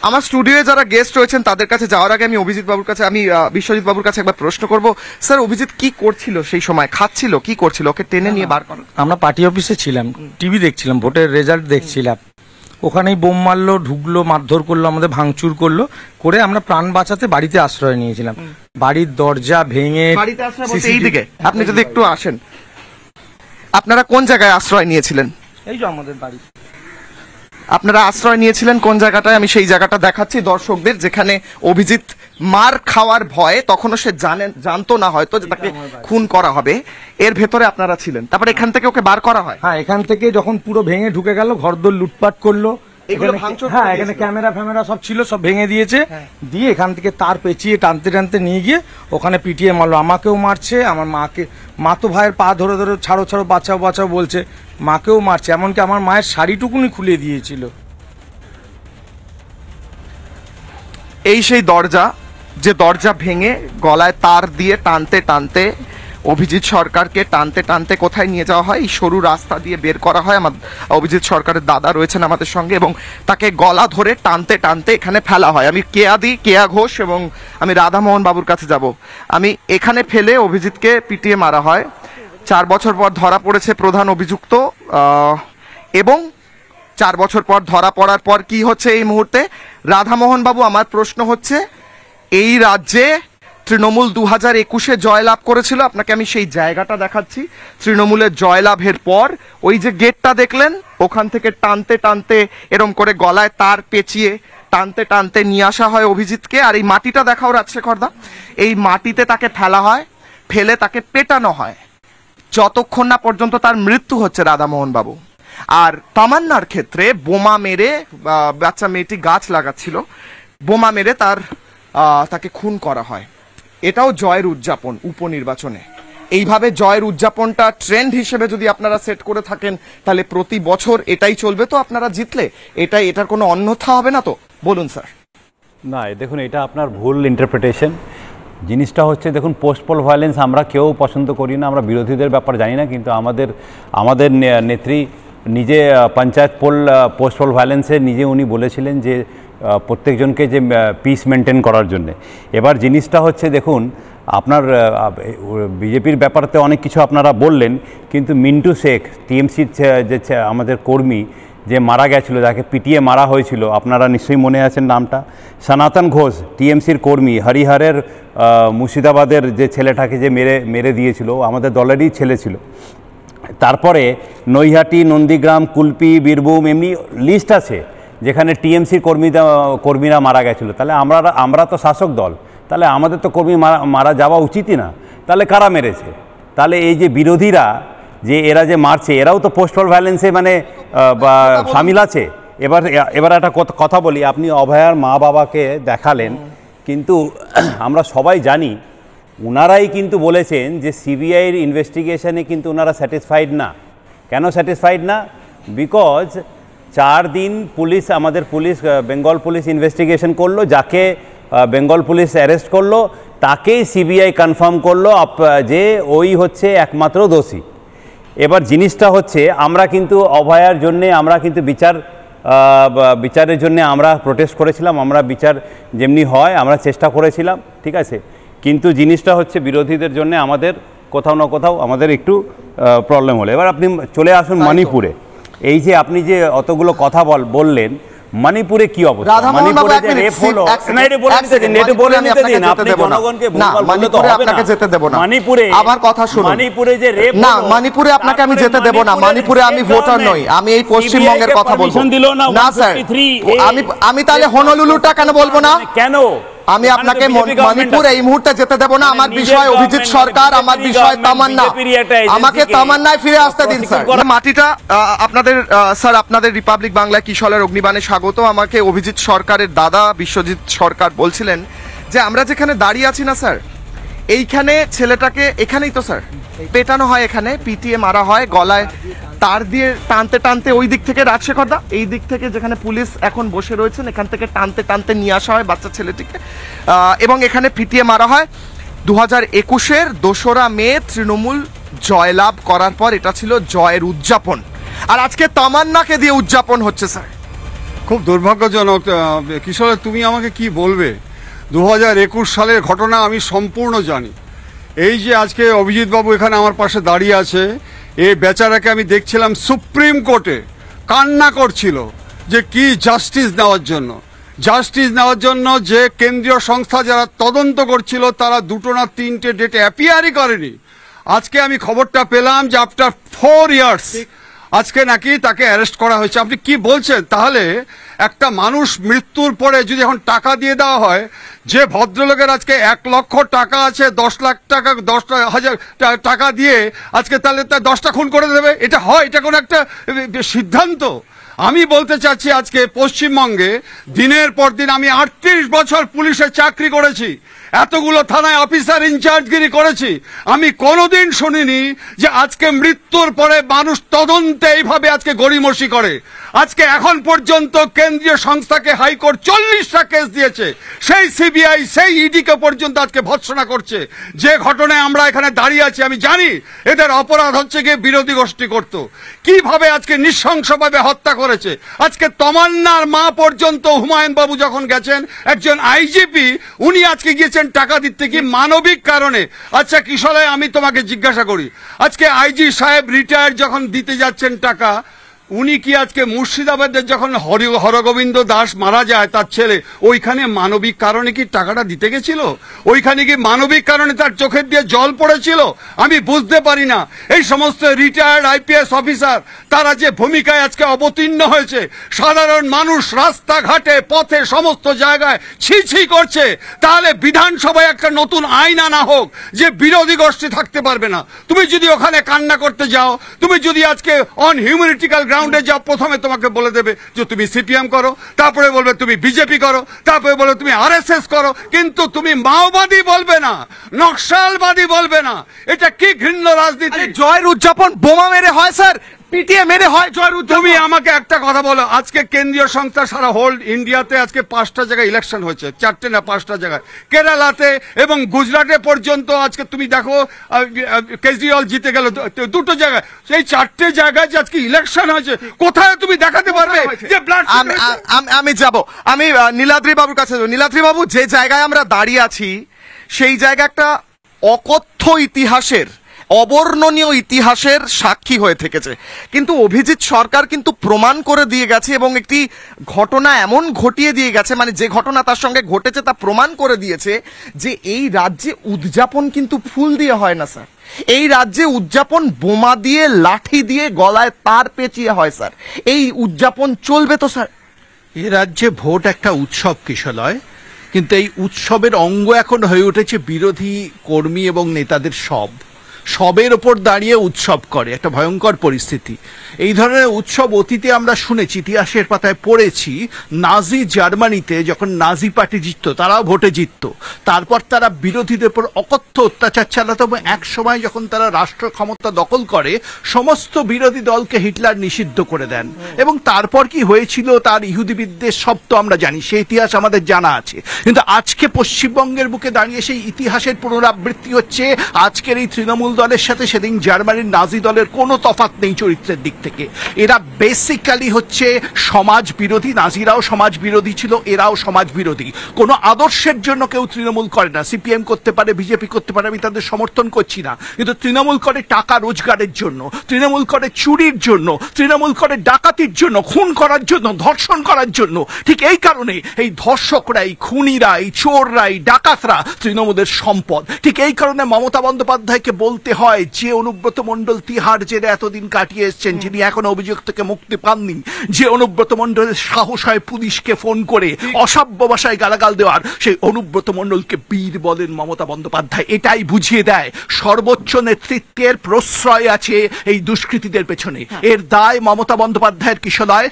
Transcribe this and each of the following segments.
আমার স্টুডিওয়ে যারা গেস্ট রয়েছেন তাদের কাছে যাওয়ার আগে আমি বিশ্বজিৎ বাবুর কাছে একবার প্রশ্ন করব। স্যার, অভিজিৎ কি করছিল সেই সময়? খাচ্ছিল? কি করছিল? ওকে টেনে নিয়ে বার করেন? আমরা পার্টি অফিসে ছিলাম, টিভি দেখছিলাম, ভোটের রেজাল্ট দেখছিলাম। ওখানেই বোম মারলো, ঢুকলো, মারধর করলো, আমাদের ভাঙচুর করলো, করে আমরা প্রাণ বাঁচাতে বাড়িতে আশ্রয় নিয়েছিলাম। বাড়ির দরজা ভেঙে, বাড়িতে আশ্রয় বলতে এইদিকে আপনি যদি একটু আসেন, আপনারা কোন জায়গায় আশ্রয় নিয়েছিলেন? এই যে আমাদের বাড়ি। আপনারা আশ্রয় নিয়েছিলেন কোন জায়গাটায়? আমি সেই জায়গাটা দেখাচ্ছি দর্শকদের, যেখানে অভিজিৎ মার খাওয়ার ভয়ে, তখনও সে জানতো না হয়তো যে তাকে খুন করা হবে, এর ভেতরে আপনারা ছিলেন। তারপরে এখান থেকে ওকে বার করা হয়। হ্যাঁ, এখান থেকে যখন পুরো ভেঙে ঢুকে গেল, ঘরদোর লুটপাট করলো, হ্যাঁ এখানে ক্যামেরা ফ্যামেরা সব ছিল, সব ভেঙে দিয়েছে। দিয়ে এখান থেকে তার পেঁচিয়ে টানতে টানতে নিয়ে গিয়ে ওখানে পিটিয়ে মারলো। আমাকেও মারছে, আমার মা তো ভাইয়ের পা ধরে ধরে ছাড়ো ছাড়ো, বাঁচাও বাঁচাও বলছে, মাকেও মারছে, এমনকি আমার মায়ের শাড়িটুকুনি খুলে দিয়েছিল। এই সেই দরজা, যে দরজা ভেঙে গলায় তার দিয়ে টানতে টানতে অভিজিৎ সরকারকে টানতে টানতে কোথায় নিয়ে যাওয়া হয়? এই সরু রাস্তা দিয়ে বের করা হয়। আমার অভিজিৎ সরকারের দাদা রয়েছেন আমাদের সঙ্গে, এবং তাকে গলা ধরে টানতে টানতে এখানে ফেলা হয়। আমি কেয়া ঘোষ এবং আমি রাধামোহন বাবুর কাছে যাব। আমি এখানে ফেলে অভিজিৎকে পিটিয়ে মারা হয়। 4 বছর পর ধরা পড়েছে প্রধান অভিযুক্ত, এবং 4 বছর পর ধরা পড়ার পর কি হচ্ছে এই মুহূর্তে? রাধামোহন বাবু, আমার প্রশ্ন হচ্ছে, এই রাজ্যে তৃণমূল 2021-এ জয়লাভ করেছিল। আপনাকে আমি সেই জায়গাটা দেখাচ্ছি। তৃণমূলের জয়লাভের পর ওই যে গেটটা দেখলেন, ওখান থেকে টানতে টানতে এরম করে গলায় তার পেঁচিয়ে টানতে টানতে নিয়ে আসা হয় অভিজিৎকে। আর এই মাটিটা দেখাও রাজশেখরদা, এই মাটিতে তাকে ফেলা হয়, ফেলে তাকে পেটানো হয় যতক্ষণ না পর্যন্ত তার মৃত্যু হচ্ছে, রাধামোহন বাবু। আর তামান্নার ক্ষেত্রে বোমা মেরে, বাচ্চা মেয়েটি গাছ লাগাচ্ছিল, বোমা মেরে তাকে খুন করা হয়। এটাও জয়ের উদযাপন উপনির্বাচনে। এইভাবে জয়ের উদযাপনটা ট্রেন্ড হিসেবে যদি আপনারা সেট করে থাকেন, তাহলে প্রতি বছর এটাই চলবে তো? আপনারা জিতলে এটার কোনো অন্যথা হবে না তো? বলুন স্যার। না, দেখুন, এটা আপনার ভুল ইন্টারপ্রিটেশন। জিনিসটা হচ্ছে, দেখুন, পোস্ট পোল ভায়োলেন্স আমরা কেউ পছন্দ করি না, আমরা বিরোধীদের ব্যাপার জানি না, কিন্তু আমাদের নেত্রী নিজে পঞ্চায়েত পোস্ট পোল ভায়োলেন্সে নিজে উনি বলেছিলেন যে প্রত্যেকজনকে যে পিস মেনটেন করার জন্যে। এবার জিনিসটা হচ্ছে, দেখুন, আপনার বিজেপির ব্যাপারতে অনেক কিছু আপনারা বললেন, কিন্তু মিন্টু শেখ, টিএমসির যে আমাদের কর্মী যে মারা গেছিল, যাকে পিটিয়ে মারা হয়েছিল, আপনারা নিশ্চয়ই মনে আছেন নামটা, সনাতন ঘোষ, টিএমসির কর্মী, হরিহরের মুর্শিদাবাদের যে ছেলেটাকে যে মেরে দিয়েছিল, আমাদের দলেরই ছেলে ছিল। তারপরে নৈহাটি, নন্দীগ্রাম, কুলপি, বীরভূম, এমনি লিস্ট আছে যেখানে টিএমসির কর্মীরা মারা গেছিলো। তাহলে আমরা তো শাসক দল, তাহলে আমাদের তো কর্মী মারা যাওয়া উচিতই না। তাহলে কারা মেরেছে? তাহলে এই যে বিরোধীরা যে এরা যে মারছে, এরাও তো পোস্ট পোল ভায়োলেন্সে সামিল আছে। এবার একটা কথা বলি, আপনি অভয়ার মা বাবাকে দেখালেন, কিন্তু আমরা সবাই জানি ওনারাই কিন্তু বলেছেন যে সিবিআইয়ের ইনভেস্টিগেশনে কিন্তু ওনারা স্যাটিসফাইড না। কেন স্যাটিসফাইড না? বিকজ 4 দিন আমাদের পুলিশ, বেঙ্গল পুলিশ ইনভেস্টিগেশন করলো, যাকে বেঙ্গল পুলিশ অ্যারেস্ট করলো, তাকেই সিবিআই কনফার্ম করলো যে ওই হচ্ছে একমাত্র দোষী। এবার জিনিসটা হচ্ছে, আমরা কিন্তু অভয়ার জন্যে আমরা কিন্তু বিচারের জন্য আমরা প্রোটেস্ট করেছিলাম, আমরা বিচার যেমনি হয় আমরা চেষ্টা করেছিলাম, ঠিক আছে, কিন্তু জিনিসটা হচ্ছে বিরোধীদের জন্য আমাদের কোথাও না কোথাও আমাদের একটু প্রবলেম হলো। এবার আপনি চলে আসুন মণিপুরে। এই যে আপনি যে অতগুলো কথা বললেন, মণিপুরে কি অবস্থা? মণিপুরে যে রেপ হলো, মণিপুরে আমার কথা শুনুন, মণিপুরে যে রেপ, না মণিপুরে আপনাকে আমি যেতে দেব না। মণিপুরে আমি ভোটার নই, আমি এই পশ্চিমবঙ্গের কথা বলবো না স্যার। আমি তাহলে হনলুলুটা কেন বলবো না? কেন আমি আপনাকে মণিপুর এই মুহূর্তে যেতে দেব না। আমার বিষয় অভিজিৎ সরকার, আমার বিষয় তামান্না। আমাকে তামান্নায় ফিরে আসতে দিন স্যার। মাটিটা আপনাদের স্যার, আপনাদের রিপাবলিক বাংলা কিশোরের অগ্নিবাণে স্বাগত। আমাকে অভিজিৎ সরকারের দাদা বিশ্বজিৎ সরকার বলছিলেন যে আমরা যেখানে দাঁড়িয়ে আছি না স্যার, এইখানে ছেলেটাকে এখানেই তো স্যার পেটানো হয়, এখানে পিটিয়ে মারা হয়, গলায় তার দিয়ে টানতে টানতে ওই দিক থেকে, রাজশেখরদা এই দিক থেকে যেখানে পুলিশ এখন বসে রয়েছেন, এখান থেকে টানতে টানতে নিয়ে আসা হয় বাচ্চা ছেলেটিকে, এবং এখানে পিটিয়ে মারা হয়। 2021-এর 2রা মে তৃণমূল জয়লাভ করার পর এটা ছিল জয়ের উদযাপন, আর আজকে তামান্নাকে দিয়ে উদযাপন হচ্ছে স্যার। খুব দুর্ভাগ্যজনক। কিশোর, তুমি আমাকে কি বলবে? 2021 সালের ঘটনা আমি সম্পূর্ণ জানি। এই যে আজকে অভিজিৎ বাবু এখানে আমার পাশে দাঁড়িয়ে আছে, এই বেচারাকে আমি দেখছিলাম সুপ্রিম কোর্টে কান্না করছিল যে কি জাস্টিস নেওয়ার জন্য যে কেন্দ্রীয় সংস্থা যারা তদন্ত করছিল তারা 2 না 3টে ডেটে অ্যাপিয়ারই করেনি। আজকে আমি খবরটা পেলাম যে আফটার 4 ইয়ার্স আজকে নাকি তাকে অ্যারেস্ট করা হয়েছে। আপনি কি বলছেন? তাহলে একটা মানুষ মৃত্যুর পরে যদি এখন টাকা দিয়ে দেওয়া হয়, যে ভদ্রলোকের আজকে 1 লক্ষ টাকা আছে, 10 লাখ টাকা 10,000 টাকা দিয়ে আজকে তাহলে তার 10টা খুন করে দেবে, এটা হয়? এটা কোনো একটা সিদ্ধান্ত? আমি বলতে চাচ্ছি আজকে পশ্চিমবঙ্গে দিনের পর দিন আমি 38 বছর পুলিশে চাকরি করেছি, এতগুলো থানায় অফিসার ইনচার্জগিরি করেছি, আমি কোনোদিন শুনিনি যে আজকে মৃত্যুর পরে মানুষ তদন্তে এইভাবে আজকে গড়িমসি করে। আজকে এখন পর্যন্ত কেন্দ্রীয় সংস্থাকে হাইকোর্ট 40টা কেস দিয়েছে, সেই সিবিআই সেই ইডিকে পর্যন্ত আজকে ভৎসনা করছে। যে ঘটনায় আমরা এখানে দাঁড়িয়ে আছি আমি জানি এদের অপরাধ হচ্ছে গিয়ে বিরোধী গোষ্ঠী করত, কিভাবে আজকে নৃশংসভাবে হত্যা করেছে। আজকে তমান্নার মা পর্যন্ত, হুমায়ুন বাবু যখন গেছেন, একজন আইজিপি উনি আজকে গিয়েছেন টাকা দিতে কি মানবিক কারণে। আচ্ছা কিশোরে, আমি তোমাকে জিজ্ঞাসা করি, আজকে আইজি সাহেব রিটায়ার যখন দিতে যাচ্ছেন টাকা, উনি কি আজকে মুর্শিদাবাদের যখন হরগোবিন্দ দাস মারা যায় তার ছেলে, ওইখানে মানবিক কারণে কি টাকাটা দিতে গেছিল? ওইখানে কি মানবিক কারণে তার চোখের দিয়ে জল পড়েছিল? আমি বুঝতে পারি না। এই সমস্ত রিটায়ার্ড আইপিএস অফিসার তারা যে ভূমিকায় আজকে অবতীর্ণ হয়েছে, সাধারণ মানুষ রাস্তাঘাটে পথে সমস্ত জায়গায় ছি করছে, তাহলে বিধানসভায় একটা নতুন আইন আনা হোক যে বিরোধী গোষ্ঠী থাকতে পারবে না। তুমি যদি ওখানে কান্না করতে যাও, তুমি যদি আজকে অন হিউম্যানিটিক্যাল গ্রাউন্ডে যাও, প্রথমে তোমাকে বলে দেবে যে তুমি সিপিএম করো, তারপরে বলবে তুমি বিজেপি করো, তারপরে বলবে তুমি আরএসএস করো, কিন্তু তুমি মাওবাদী বলবে না, নকশালবাদী বলবে না। এটা কি ঘৃণ্য রাজনীতি? জয়ের উদযাপন বোমা মেরে হয় স্যার, পিটিয়ে মেরে হয় জয়ের উদযাপন। তুমি আমাকে একটা কথা বলো, আজকে কেন্দ্রীয় সংস্থা সারা হোল ইন্ডিয়াতে আজকে 5টা জায়গায় ইলেকশন হয়েছে, 4টে না 5টা জায়গায়, কেরালাতে এবং গুজরাটে পর্যন্ত আজকে তুমি দেখো কেজরিওয়াল জিতে গেল 2টো জায়গায়। সেই 4টে জায়গায় যে আজকে ইলেকশন হয়েছে, কোথায় তুমি দেখাতে পারবে যে ব্লাড? আমি যাব, আমি নীলাদ্রি বাবুর কাছে যাব। নীলাদ্রি বাবু, যে জায়গায় আমরা দাঁড়িয়ে আছি সেই জায়গা একটা অকথ্য ইতিহাসের, অবর্ণনীয় ইতিহাসের সাক্ষী হয়ে থেকেছে, কিন্তু অভিজিৎ সরকার কিন্তু প্রমাণ করে দিয়ে গেছে এবং একটি ঘটনা এমন ঘটিয়ে দিয়ে গেছে, মানে যে ঘটনা তার সঙ্গে ঘটেছে তা প্রমাণ করে দিয়েছে যে এই রাজ্যে উদযাপন কিন্তু ফুল দিয়ে হয় না স্যার, এই রাজ্যে উদযাপন বোমা দিয়ে, লাঠি দিয়ে, গলায় তার পেঁচিয়ে হয় স্যার। এই উদযাপন চলবে তো স্যার? এ রাজ্যে ভোট একটা উৎসব কিশলয়, কিন্তু এই উৎসবের অঙ্গ এখন হয়ে উঠেছে বিরোধী কর্মী এবং নেতাদের সবের ওপর দাঁড়িয়ে উৎসব করে, একটা ভয়ঙ্কর পরিস্থিতি। এই ধরনের উৎসব অতীতে আমরা শুনেছি, ইতিহাসের পাতায় পড়েছি। নাজি জার্মানিতে যখন নাজি পার্টি জিততো, তারাও ভোটে জিততো, তারপর তারা বিরোধীদের উপর অকথ্য অত্যাচার চালাতো এবং এক সময় যখন তারা রাষ্ট্র ক্ষমতা দখল করে, সমস্ত বিরোধী দলকে হিটলার নিষিদ্ধ করে দেন। এবং তারপর কি হয়েছিল তার ইহুদি বিদ্বেষ সব তো আমরা জানি, সেই ইতিহাস আমাদের জানা আছে। কিন্তু আজকে পশ্চিমবঙ্গের বুকে দাঁড়িয়ে সেই ইতিহাসের পুনরাবৃত্তি হচ্ছে। আজকের এই তৃণমূল দলের সাথে সেদিন জার্মানির নাজি দলের কোনো তফাৎ নেই চরিত্রের দিক থেকে। এরা বেসিক্যালি হচ্ছে সমাজ বিরোধী। নাজিরাও সমাজ বিরোধী ছিল, এরাও সমাজ বিরোধী। কোনো আদর্শের জন্য কেউ তৃণমূল করে না। সিপিএম করতে পারে, বিজেপি করতে পারে, আমি তাদের সমর্থন করছি না, কিন্তু তৃণমূল করে টাকা রোজগারের জন্য, তৃণমূল করে চুরির জন্য, তৃণমূল করে ডাকাতির জন্য, খুন করার জন্য, ধর্ষণ করার জন্য। ঠিক এই কারণে এই ধর্ষকরা, এই খুনিরা, এই চোররা, এই ডাকাতরা তৃণমূলের সম্পদ। ঠিক এই কারণে মমতা বন্দ্যোপাধ্যায়কে বলতে হয় যে অনুব্রত মণ্ডল তিহার জেলে এতদিন কাটিয়ে এসছেন, যিনি এখন অভিযোগ থেকে মুক্তি পাননি, যে অনুব্রত মণ্ডলের সাহস হয় পুলিশকে ফোন করে অসভ্য ভাষায় গালাগাল দেওয়ার, সেই অনুব্রত মণ্ডলকে বীর বলেন মমতা বন্দ্যোপাধ্যায়। এটাই বুঝিয়ে দেয় সর্বোচ্চ নেতৃত্বের প্রশ্রয় আছে এই দুষ্কৃতীদের পেছনে। এর দায় মমতা বন্দ্যোপাধ্যায়ের কিশোরয়।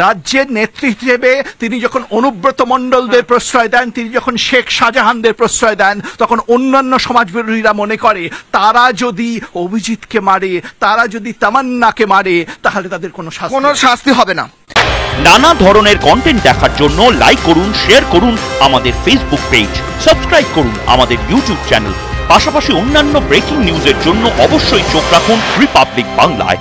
রাজ্যের নেত্রী হিসেবে তিনি যখন অনুব্রত মণ্ডলদের প্রশ্রয় দেন, তিনি যখন শেখ শাহজাহানদের প্রশ্রয় দেন, তখন অন্যান্য সমাজবিরোধীরা মনে করে তারা যদি অভিজিৎকে মারে, তারা যদি তামান্নাকে মারে, তাহলে তাদের কোনো শাস্তি হবে না। নানা ধরনের কন্টেন্ট দেখার জন্য লাইক করুন, শেয়ার করুন আমাদের ফেসবুক পেজ, সাবস্ক্রাইব করুন আমাদের ইউটিউব চ্যানেল। পাশাপাশি অন্যান্য ব্রেকিং নিউজের জন্য অবশ্যই চোখ রাখুন রিপাবলিক বাংলায়।